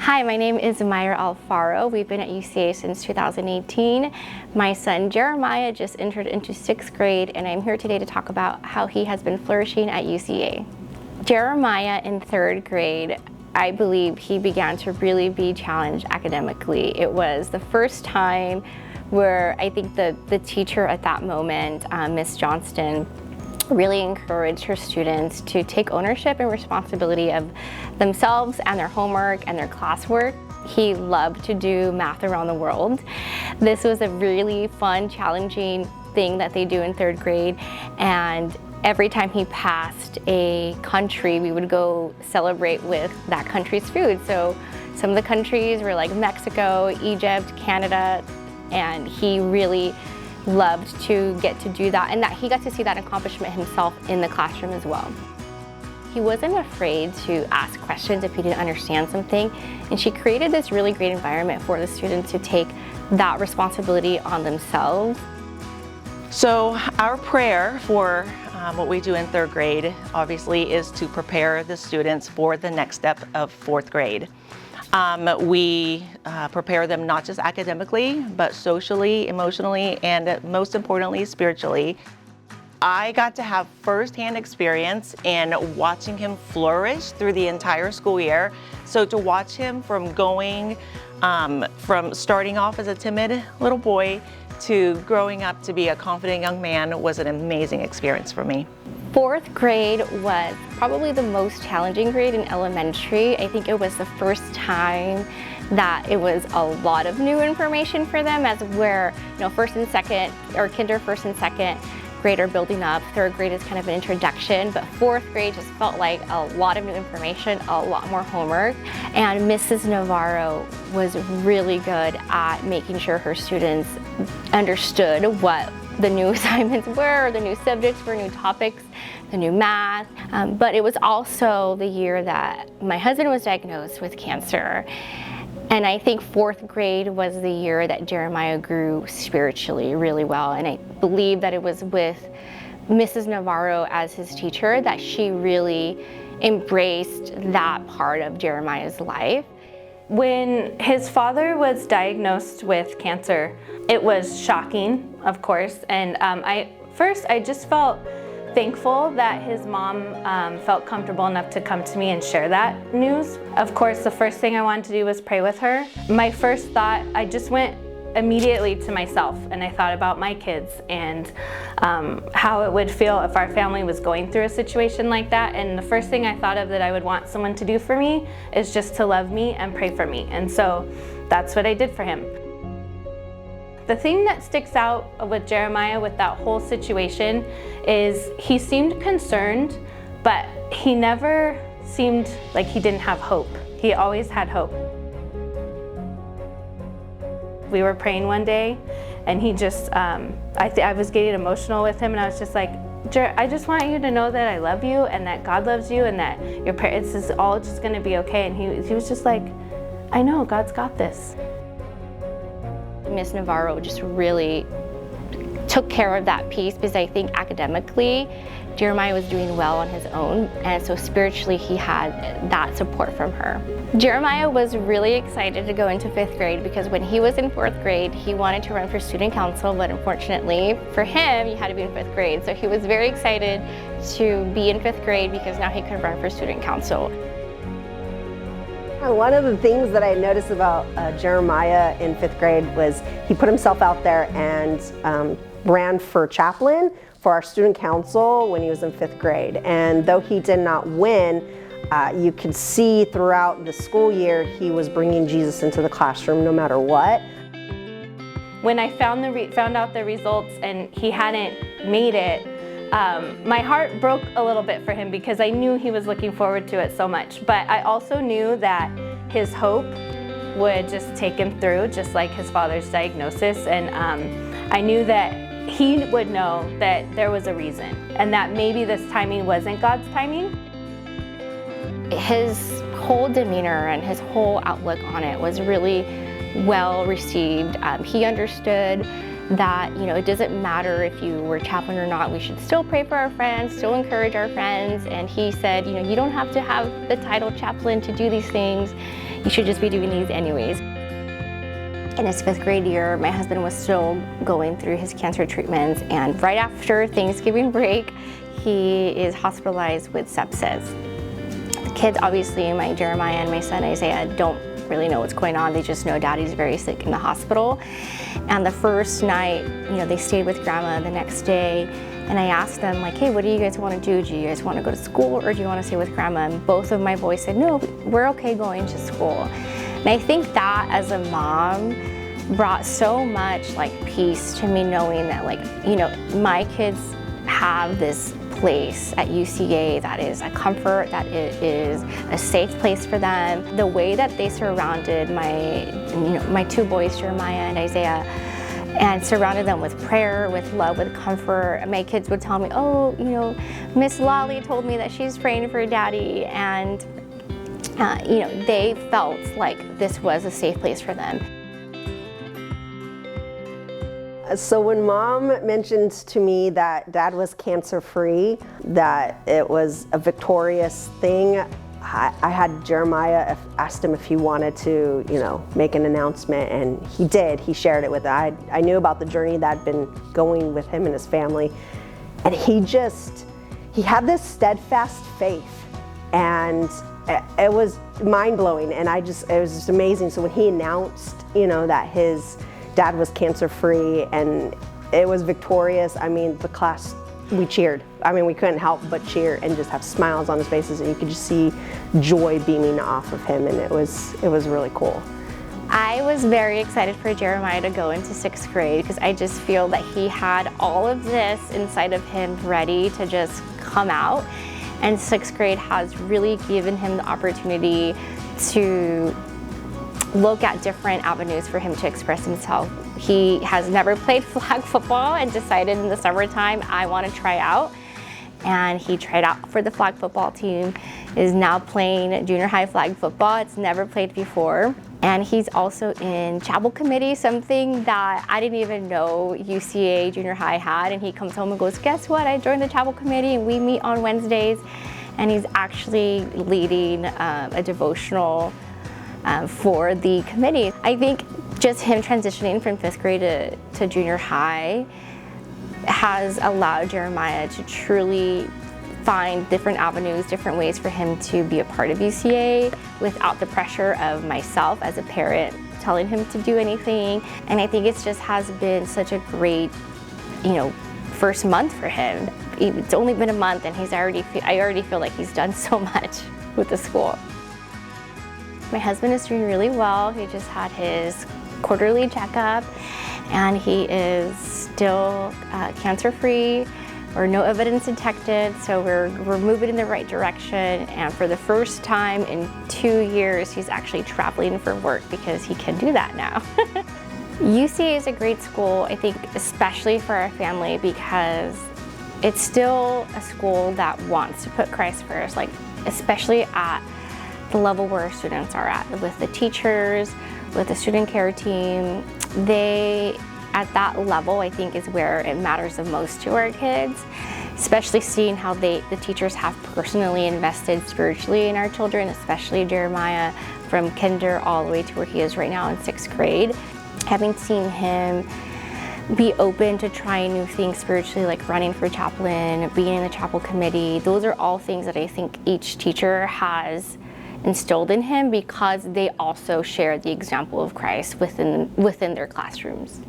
Hi, my name is Alfaro. We've been at UCA since 2018. My son Jeremiah just entered into 6th grade, and I'm here today to talk about how he has been flourishing at UCA. Jeremiah in 3rd grade, I believe he began to really be challenged academically. It was the first time where I think the teacher at that moment, Miss Johnston, really encouraged her students to take ownership and responsibility of themselves and their homework and their classwork. He loved to do math around the world. This was a really fun, challenging thing that they do in 3rd grade, and every time he passed a country, we would go celebrate with that country's food. So some of the countries were like Mexico, Egypt, Canada, and he really loved to get to do that, and that he got to see that accomplishment himself in the classroom as well. He wasn't afraid to ask questions if he didn't understand something, and she created this really great environment for the students to take that responsibility on themselves. So our prayer for what we do in 3rd grade obviously is to prepare the students for the next step of 4th grade. We prepare them not just academically, but socially, emotionally, and most importantly, spiritually. I got to have firsthand experience in watching him flourish through the entire school year. So to watch him from starting off as a timid little boy to growing up to be a confident young man was an amazing experience for me. 4th grade was probably the most challenging grade in elementary. I think it was the first time that it was a lot of new information for them, as where, you know, 1st and 2nd, or kinder 1st and 2nd grade are building up. 3rd grade is kind of an introduction, but 4th grade just felt like a lot of new information, a lot more homework. And Mrs. Navarro was really good at making sure her students understood what the new assignments were, the new subjects were, new topics, the new math. But it was also the year that my husband was diagnosed with cancer. And I think 4th grade was the year that Jeremiah grew spiritually really well. And I believe that it was with Mrs. Navarro as his teacher that she really embraced that part of Jeremiah's life. When his father was diagnosed with cancer, it was shocking, of course. And I just felt thankful that his mom felt comfortable enough to come to me and share that news. Of course, the first thing I wanted to do was pray with her. My first thought, I just went immediately to myself, and I thought about my kids and how it would feel if our family was going through a situation like that. And the first thing I thought of that I would want someone to do for me is just to love me and pray for me. And so that's what I did for him. The thing that sticks out with Jeremiah with that whole situation is he seemed concerned, but he never seemed like he didn't have hope. He always had hope. We were praying one day, and he just, I was getting emotional with him, and I was just like, I just want you to know that I love you, and that God loves you, and that your parents is all just gonna be okay. And he was just like, I know, God's got this. Miss Navarro just really took care of that piece, because I think academically Jeremiah was doing well on his own, and so spiritually he had that support from her. Jeremiah was really excited to go into 5th grade, because when he was in 4th grade he wanted to run for student council, but unfortunately for him he had to be in 5th grade. So he was very excited to be in 5th grade because now he could run for student council. One of the things that I noticed about Jeremiah in 5th grade was he put himself out there and ran for chaplain for our student council when he was in 5th grade. And though he did not win, you could see throughout the school year he was bringing Jesus into the classroom no matter what. When I found out the results and he hadn't made it, my heart broke a little bit for him, because I knew he was looking forward to it so much. But I also knew that his hope would just take him through, just like his father's diagnosis. And I knew that he would know that there was a reason, and that maybe this timing wasn't God's timing. His whole demeanor and his whole outlook on it was really well received. He understood that, you know, it doesn't matter if you were chaplain or not, we should still pray for our friends, still encourage our friends. And he said, you know, you don't have to have the title chaplain to do these things. you should just be doing these anyways. In his 5th grade year, my husband was still going through his cancer treatments, and right after Thanksgiving break, he is hospitalized with sepsis. The kids, obviously, my Jeremiah and my son Isaiah, don't really know what's going on. They just know Daddy's very sick in the hospital. And the first night, they stayed with Grandma the next day, and I asked them, like, hey, what do you guys want to do? Do you guys want to go to school, or do you want to stay with Grandma? And both of my boys said, no, we're okay going to school. And I think that, as a mom, brought so much peace to me, knowing that my kids have this place at UCA that is a comfort, that it is a safe place for them. The way that they surrounded my 2 boys, Jeremiah and Isaiah, and surrounded them with prayer, with love, with comfort. My kids would tell me, oh, Miss Lolly told me that she's praying for Daddy, and they felt like this was a safe place for them. So when Mom mentioned to me that Dad was cancer-free, that it was a victorious thing, I had Jeremiah asked him if he wanted to, make an announcement, and he did. He shared it with us. I knew about the journey that had been going with him and his family, and he had this steadfast faith, and it was mind-blowing, and it was just amazing. So when he announced, that his Dad was cancer-free and it was victorious, the class, we cheered. We couldn't help but cheer and just have smiles on his faces, and you could just see joy beaming off of him, and it was really cool. I was very excited for Jeremiah to go into 6th grade because I just feel that he had all of this inside of him ready to just come out, and 6th grade has really given him the opportunity to look at different avenues for him to express himself. He has never played flag football and decided in the summertime, I want to try out. And he tried out for the flag football team, is now playing junior high flag football. It's never played before. And he's also in chapel committee, something that I didn't even know UCA junior high had. And he comes home and goes, guess what? I joined the chapel committee, and we meet on Wednesdays. And he's actually leading a devotional for the committee. I think just him transitioning from 5th grade to junior high has allowed Jeremiah to truly find different avenues, different ways for him to be a part of UCA without the pressure of myself as a parent telling him to do anything. And I think it just has been such a great, first month for him. It's only been a month, and I already feel like he's done so much with the school. My husband is doing really well. He just had his quarterly checkup, and he is still cancer-free, or no evidence detected, so we're moving in the right direction. And for the first time in 2 years, he's actually traveling for work because he can do that now. UCA is a great school, I think, especially for our family, because it's still a school that wants to put Christ first, especially at the level where our students are at, with the teachers, with the student care team. At that level, I think, is where it matters the most to our kids, especially seeing how the teachers have personally invested spiritually in our children, especially Jeremiah, from kinder all the way to where he is right now in 6th grade. Having seen him be open to trying new things spiritually, like running for chaplain, being in the chapel committee, those are all things that I think each teacher has instilled in him because they also share the example of Christ within their classrooms.